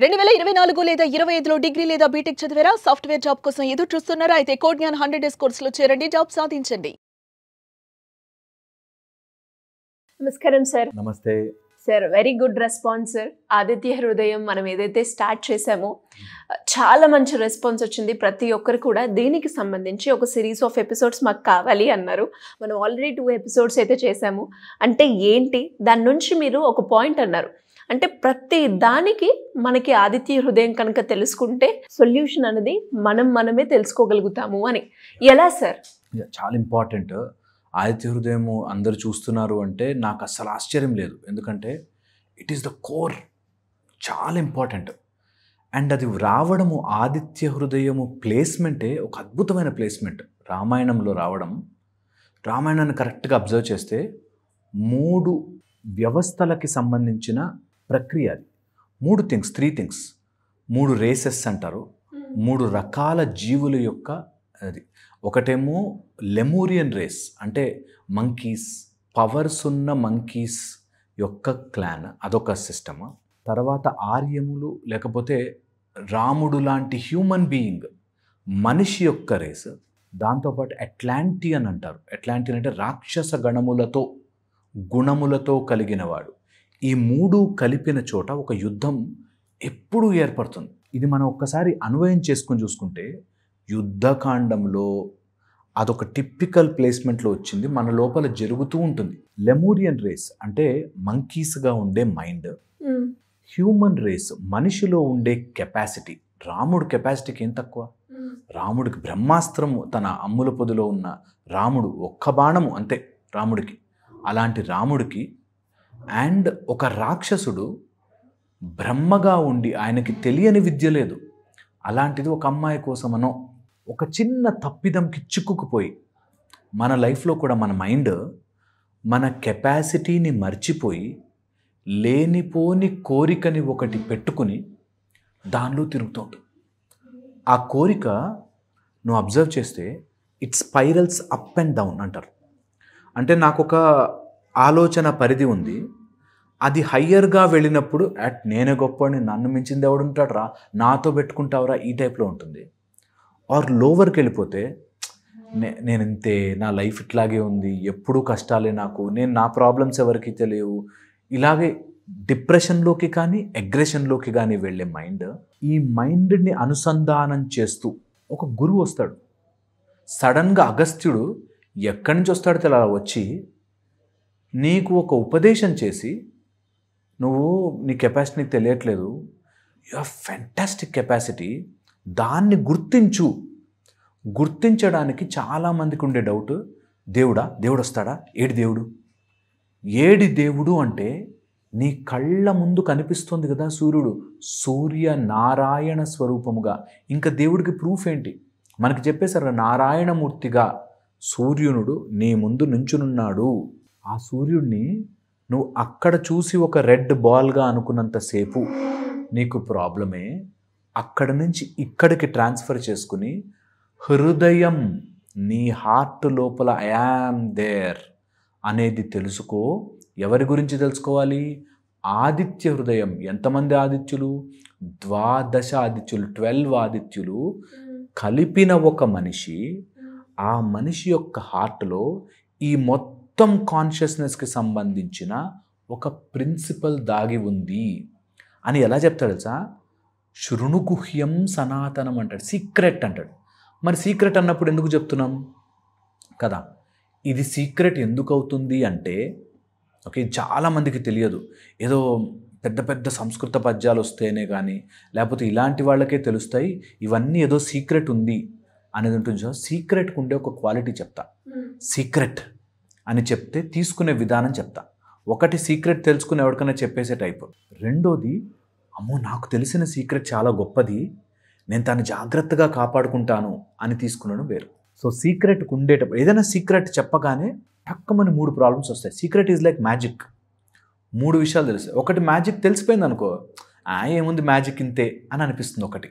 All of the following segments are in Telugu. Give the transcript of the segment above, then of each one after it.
2024 లేదా 25లో డిగ్రీ లేదా బీటెక్ చదివారా? సాఫ్ట్‌వేర్ జాబ్ కోసం ఎదురు చూస్తున్నారా? అయితే కోడ్ జ్ఞాన్ 100 డేస్ కోర్సులో చేరండి, జాబ్ సాధించండి. నమస్కారం సార్. నమస్తే sir, very good response sir. Aditya హృదయం మనం ఏదైతే స్టార్ట్ చేసామో చాలా మంచి రెస్పాన్స్ వచ్చింది. ప్రతి ఒక్కరు కూడా దీనికి సంబంధించి ఒక సిరీస్ ఆఫ్ ఎపిసోడ్స్ మాకు కావాలి అన్నారు. మనం ఆల్రెడీ 2 ఎపిసోడ్స్ అయితే చేసాము. అంటే ఏంటి, దాని నుంచి మీరు ఒక పాయింట్ అన్నారు, అంటే ప్రతి దానికి మనకి ఆదిత్య హృదయం కనుక తెలుసుకుంటే సొల్యూషన్ అనేది మనమే తెలుసుకోగలుగుతాము అని. ఎలా సార్? చాలా ఇంపార్టెంట్. ఆదిత్య హృదయం అందరు చూస్తున్నారు అంటే నాకు అస్సలు ఆశ్చర్యం లేదు. ఎందుకంటే ఇట్ ఈస్ ద కోర్, చాలా ఇంపార్టెంట్. అండ్ అది రావడము, ఆదిత్య హృదయము ప్లేస్మెంటే ఒక అద్భుతమైన ప్లేస్మెంట్. రామాయణంలో రావడం, రామాయణాన్ని కరెక్ట్గా అబ్జర్వ్ చేస్తే 3 వ్యవస్థలకి సంబంధించిన ప్రక్రియ అది. 3 థింగ్స్ 3 రేసెస్ అంటారు, 3 రకాల జీవుల యొక్క అది. ఒకటేమో లెమూరియన్ రేస్, అంటే మంకీస్, పవర్స్ ఉన్న మంకీస్ యొక్క క్లాన్, అదొక సిస్టమ్. తర్వాత ఆర్యములు, లేకపోతే రాముడు లాంటి హ్యూమన్ బీయింగ్, మనిషి యొక్క రేస్. దాంతోపాటు అట్లాంటియన్ అంటారు. అట్లాంటియన్ అంటే రాక్షస గుణములతో కలిగినవాడు. ఈ 3 కలిపిన చోట ఒక యుద్ధం ఎప్పుడూ ఏర్పడుతుంది. ఇది మనం ఒక్కసారి అన్వయం చేసుకుని చూసుకుంటే యుద్ధకాండంలో అదొక టిపికల్ ప్లేస్మెంట్లో వచ్చింది, మన లోపల జరుగుతూ ఉంటుంది. లెమూరియన్ రేస్ అంటే మంకీస్గా ఉండే మైండ్, హ్యూమన్ రేస్ మనిషిలో ఉండే కెపాసిటీ. రాముడు కెపాసిటీకి ఏం తక్కువ? రాముడికి బ్రహ్మాస్త్రము తన అమ్ముల పొదిలో ఉన్న రాముడు, ఒక్క బాణము అంతే రాముడికి. అలాంటి రాముడికి అండ్ ఒక రాక్షసుడు బ్రహ్మగా ఉండి ఆయనకి తెలియని విద్య లేదు. అలాంటిది ఒక అమ్మాయి కోసమనో ఒక చిన్న తప్పిదంకి చిక్కుకుపోయి, మన లైఫ్లో కూడా మన మైండ్ మన కెపాసిటీని మర్చిపోయి లేనిపోని కోరికని ఒకటి పెట్టుకుని దానిలో తిరుగుతుంది. ఆ కోరిక నువ్వు అబ్జర్వ్ చేస్తే it spirals up and down అంటారు. అంటే నాకు ఒక ఆలోచన పరిధి ఉంది, అది హయ్యర్గా వెళ్ళినప్పుడు నేనే గొప్పని, నన్ను మించింది ఎవడుంటాడు రా, నాతో పెట్టుకుంటావురా, ఈ టైప్లో ఉంటుంది. ఆర్ లోవర్కి వెళ్ళిపోతే నేను ఇంతే, నా లైఫ్ ఇట్లాగే ఉంది, ఎప్పుడూ కష్టాలే నాకు, నా ప్రాబ్లమ్స్ ఎవరికి తెలియవు, ఇలాగే డిప్రెషన్లోకి కానీ అగ్రెషన్లోకి కానీ వెళ్ళే మైండ్. ఈ మైండ్ని అనుసంధానం చేస్తూ ఒక గురువు వస్తాడు. సడన్గా అగస్త్యుడు ఎక్కడి నుంచి వస్తాడో తెలా వచ్చి నీకు ఒక ఉపదేశం చేసి, నువ్వు నీ కెపాసిటీ తెలియట్లేదు, యు హ్యావ్ ఫ్యాంటాస్టిక్ కెపాసిటీ, దాన్ని గుర్తించడానికి చాలామందికి ఉండే డౌట్, దేవుడు వస్తాడా? ఏడి దేవుడు అంటే నీ కళ్ళ ముందు కనిపిస్తుంది కదా సూర్యుడు, సూర్య నారాయణ స్వరూపముగా. ఇంకా దేవుడికి ప్రూఫ్ ఏంటి? మనకి చెప్పేశారు, నారాయణమూర్తిగా సూర్యునుడు నీ ముందు నుంచునున్నాడు. ఆ సూర్యుడిని నువ్వు అక్కడ చూసి ఒక రెడ్ బాల్గా అనుకున్నంతసేపు నీకు ప్రాబ్లమే. అక్కడ నుంచి ఇక్కడికి ట్రాన్స్ఫర్ చేసుకుని హృదయం, నీ హార్ట్ లోపల ఐ యామ్ దేర్ అనేది తెలుసుకో. ఎవరి గురించి తెలుసుకోవాలి? ఆదిత్య హృదయం. ఎంతమంది ఆదిత్యులు? 12 ఆదిత్యులు, 12 ఆదిత్యులు కలిపిన ఒక మనిషి. ఆ మనిషి యొక్క హార్ట్లో ఈ మొత్తం కాన్షియస్నెస్కి సంబంధించిన ఒక ప్రిన్సిపల్ దాగి ఉంది అని ఎలా చెప్తాడు తెలుసా? శృణుగుహ్యం సనాతనం అంటాడు, సీక్రెట్ అంటాడు. మరి సీక్రెట్ అన్నప్పుడు ఎందుకు చెప్తున్నాం కదా? ఇది సీక్రెట్ ఎందుకు అవుతుంది అంటే, ఓకే, చాలామందికి తెలియదు. ఏదో పెద్ద పెద్ద సంస్కృత పద్యాలు వస్తేనే కానీ, లేకపోతే ఇలాంటి వాళ్ళకే తెలుస్తాయి ఇవన్నీ, ఏదో సీక్రెట్ ఉంది అనేది ఉంటుంది. సీక్రెట్కి ఉండే ఒక క్వాలిటీ చెప్తా. సీక్రెట్ అని చెప్తే తీసుకునే విధానం చెప్తా. ఒకటి, సీక్రెట్ తెలుసుకుని ఎవరికైనా చెప్పేసే టైపు. రెండోది, అమ్మో నాకు తెలిసిన సీక్రెట్ చాలా గొప్పది, నేను దాన్ని జాగ్రత్తగా కాపాడుకుంటాను అని తీసుకున్నాను వేరు. సో సీక్రెట్కి ఉండేటప్పుడు ఏదైనా సీక్రెట్ చెప్పగానే టక్కమని 3 ప్రాబ్లమ్స్ వస్తాయి. Secret is like magic. 3 విషయాలు తెలుస్తాయి. ఒకటి, మ్యాజిక్ తెలిసిపోయింది అనుకో, ఏముంది మ్యాజిక్ ఇంతే అని అనిపిస్తుంది ఒకటి.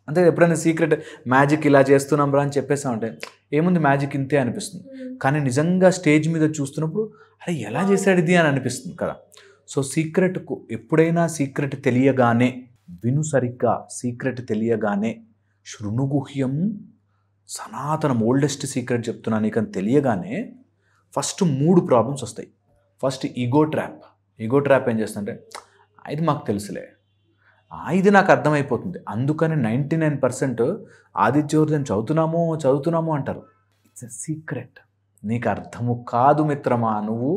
అంతే. ఎప్పుడైనా సీక్రెట్ మ్యాజిక్ ఇలా చేస్తున్నాం రా అని చెప్పేసామంటే ఏముంది మ్యాజిక్ ఇంతే అనిపిస్తుంది. కానీ నిజంగా స్టేజ్ మీద చూస్తున్నప్పుడు అరే ఎలా చేశాడు ఇది అని అనిపిస్తుంది కదా. సో సీక్రెట్కు ఎప్పుడైనా సీక్రెట్ తెలియగానే విను సరిగ్గా, సీక్రెట్ తెలియగానే, శృణుగుహ్యం సనాతనం ఓల్డెస్ట్ సీక్రెట్ చెప్తున్నా నీకని తెలియగానే ఫస్ట్ 3 ప్రాబ్లమ్స్ వస్తాయి. First ego trap. Ego trap ఏం చేస్తుందంటే, ఇది మాకు తెలుసులే, ఇది నాకు అర్థమైపోతుంది, అందుకని 99% ఆదిత్య హృదయం చదువుతున్నాము అంటారు. It's a secret. నీకు అర్థము కాదు మిత్రమా, నువ్వు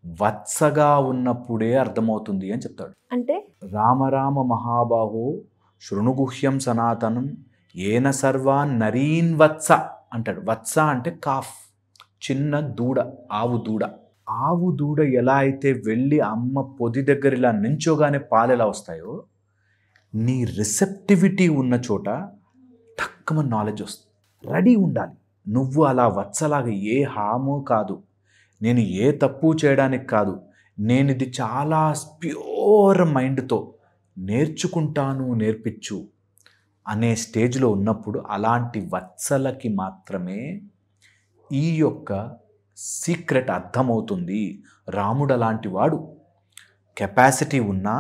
వత్సగా ఉన్నప్పుడే అర్థమవుతుంది అని చెప్తాడు. అంటే రామ మహాబాహో శృణుగుహ్యం సనాతనం ఏన సర్వాన్ నరీన్ వత్స అంటాడు. వత్స అంటే కాఫ్, చిన్న దూడ, ఆవు దూడ. ఆవు దూడ ఎలా అయితే వెళ్ళి అమ్మ పొది దగ్గర ఇలా నించోగానే పాలు ఎలా వస్తాయో, నీ రిసెప్టివిటీ ఉన్న చోట తక్కువ నాలెడ్జ్ వస్తుంది. రెడీ ఉండాలి. నువ్వు అలా వత్సలాగా ఏ హామో కాదు, నేను ఏ తప్పు చేయడానికి కాదు, నేను ఇది చాలా ప్యూర్ మైండ్తో నేర్చుకుంటాను, నేర్పించు అనే స్టేజ్లో ఉన్నప్పుడు అలాంటి వత్సలకి మాత్రమే ఈ యొక్క సీక్రెట్ అర్థమవుతుంది. రాముడు అలాంటి వాడు, కెపాసిటీ ఉన్నా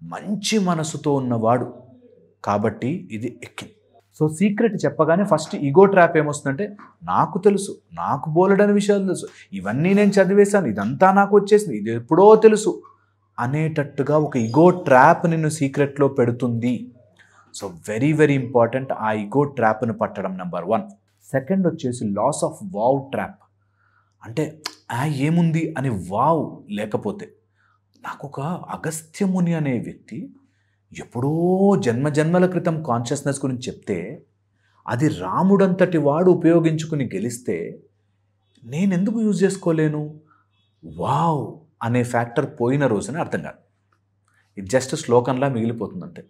మంచి మనసుతో ఉన్నవాడు, కాబట్టి ఇది ఎక్కింది. సో సీక్రెట్ చెప్పగానే ఫస్ట్ ఈగో ట్రాప్ ఏమొస్తుందంటే, నాకు తెలుసు, నాకు బోలెడని విషయాలు తెలుసు, ఇవన్నీ నేను చదివేశాను, ఇదంతా నాకు వచ్చేసింది, ఇది ఎప్పుడో తెలుసు అనేటట్టుగా ఒక ఈగో ట్రాప్ నిన్ను సీక్రెట్లో పెడుతుంది. సో వెరీ వెరీ ఇంపార్టెంట్ ఆ ఈగో ట్రాప్ను పట్టడం నెంబర్ 1. సెకండ్ వచ్చేసి లాస్ ఆఫ్ వావ్ ట్రాప్. అంటే ఏముంది అని వావ్ లేకపోతే, నాకు ఒక అగస్త్యముని అనే వ్యక్తి ఎప్పుడో జన్మల క్రితం కాన్షియస్నెస్ గురించి చెప్తే, అది రాముడంతటి వాడు ఉపయోగించుకుని గెలిస్తే నేనెందుకు యూజ్ చేసుకోలేను? వావ్ అనే ఫ్యాక్టర్ పోయిన రోజున అర్థం కాదు. ఇది జస్ట్ శ్లోకంలా మిగిలిపోతుంది అంతే.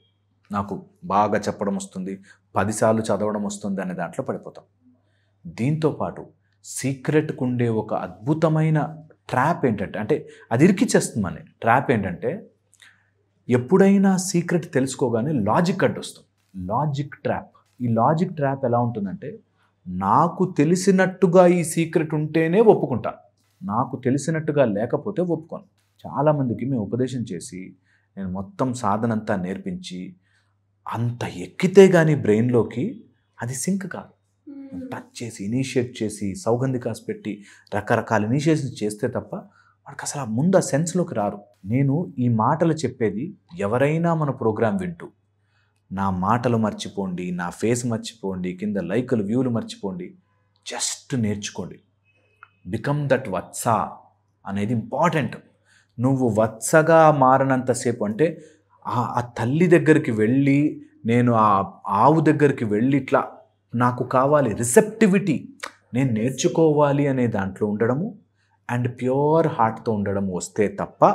నాకు బాగా చెప్పడం వస్తుంది, 10 సార్లు చదవడం వస్తుంది అనే దాంట్లో పడిపోతాం. దీంతోపాటు సీక్రెట్కు ఉండే ఒక అద్భుతమైన ట్రాప్ ఏంటంటే, అంటే అది ఇరికిచ్చేస్తుంది మన ట్రాప్ ఏంటంటే, ఎప్పుడైనా సీక్రెట్ తెలుసుకోగానే లాజిక్ అడ్డొస్తుంది. Logic trap. ఈ లాజిక్ ట్రాప్ ఎలా ఉంటుందంటే, నాకు తెలిసినట్టుగా ఈ సీక్రెట్ ఉంటేనే ఒప్పుకుంటాను, నాకు తెలిసినట్టుగా లేకపోతే ఒప్పుకోను. చాలామందికి మేము ఉపదేశం చేసి, నేను మొత్తం సాధనంతా నేర్పించి, అంత ఎక్కితే కానీ బ్రెయిన్లోకి అది సింక్ కాదు. టచ్ చేసి, ఇనిషియేట్ చేసి, సౌగంధికాస్ పెట్టి రకరకాల ఇనిషియేషన్ చేస్తే తప్ప వాడికి అసలు ముందు ఆ సెన్స్లోకి రారు. నేను ఈ మాటలు చెప్పేది ఎవరైనా మన ప్రోగ్రాం వింటూ, నా మాటలు మర్చిపోండి, నా ఫేస్ మర్చిపోండి, కింద లైకులు వ్యూలు మర్చిపోండి, జస్ట్ నేర్చుకోండి. బికమ్ దట్ వత్స అనేది ఇంపార్టెంట్. నువ్వు వత్సగా మారనంతసేపు, అంటే ఆ తల్లి దగ్గరికి వెళ్ళి, నేను ఆ ఆవు దగ్గరికి వెళ్ళి ఇట్లా నాకు కావాలి రిసెప్టివిటీ, నేను నేర్చుకోవాలి అనే దాంట్లో ఉండడము అండ్ ప్యూర్ హార్ట్తో ఉండడం వస్తే తప్ప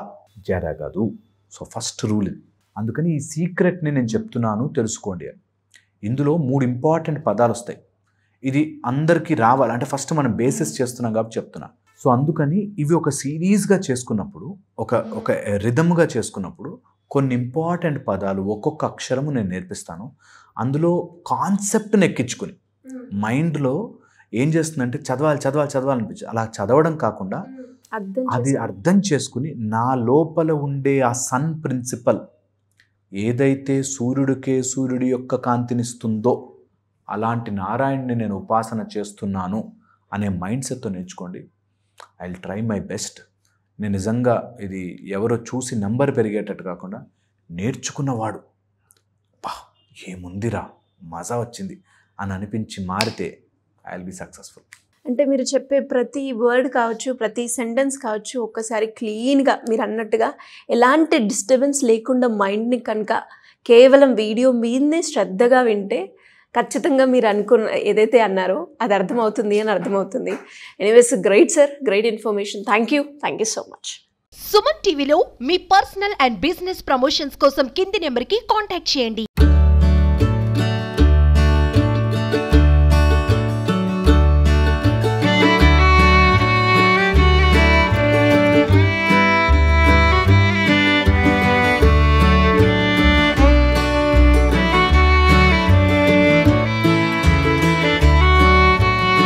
జరగదు. సో ఫస్ట్ రూల్ ఇది. అందుకని ఈ సీక్రెట్ని నేను చెప్తున్నాను, తెలుసుకోండి అని. ఇందులో 3 ఇంపార్టెంట్ పదాలు వస్తాయి. ఇది అందరికీ రావాలి అంటే ఫస్ట్ మనం బేసిస్ చేస్తున్నాం కాబట్టి చెప్తున్నా. సో అందుకని ఇవి ఒక సిరీస్గా చేసుకున్నప్పుడు, ఒక రిథమ్గా చేసుకున్నప్పుడు కొన్ని ఇంపార్టెంట్ పదాలు, ఒక్కొక్క అక్షరము నేను నేర్పిస్తాను. అందులో కాన్సెప్ట్ని ఎక్కించుకుని మైండ్లో ఏం చేస్తుందంటే చదవాలనిపించి అలా చదవడం కాకుండా అది అర్థం చేసుకుని, నా లోపల ఉండే ఆ సన్ ప్రిన్సిపల్ ఏదైతే సూర్యుడి యొక్క కాంతినిస్తుందో అలాంటి నారాయణ్ని నేను ఉపాసన చేస్తున్నాను అనే మైండ్ సెట్తో నేర్చుకోండి. I will try my best. నేను నిజంగా ఇది ఎవరో చూసి నెంబర్ పెరిగేటట్టు కాకుండా, నేర్చుకున్నవాడు బా ఏముందిరా మజా వచ్చింది అని అనిపించి మారితే ఐ విల్ బి సక్సెస్ఫుల్. అంటే మీరు చెప్పే ప్రతి వర్డ్ కావచ్చు, ప్రతి సెంటెన్స్ కావచ్చు, ఒక్కసారి క్లీన్గా మీరు అన్నట్టుగా ఎలాంటి డిస్టర్బెన్స్ లేకుండా మైండ్ని కనుక కేవలం వీడియో మీదనే శ్రద్ధగా వింటే ఖచ్చితంగా మీరు అనుకున్న ఏదైతే అన్నారో అది అర్థమవుతుంది అని అర్థమవుతుంది. Anyways great sir, great information. Thank you so much. Suman టీవీలో మీ పర్సనల్ అండ్ బిజినెస్ ప్రమోషన్స్ కోసం కింది నెంబర్కి కాంటాక్ట్ చేయండి.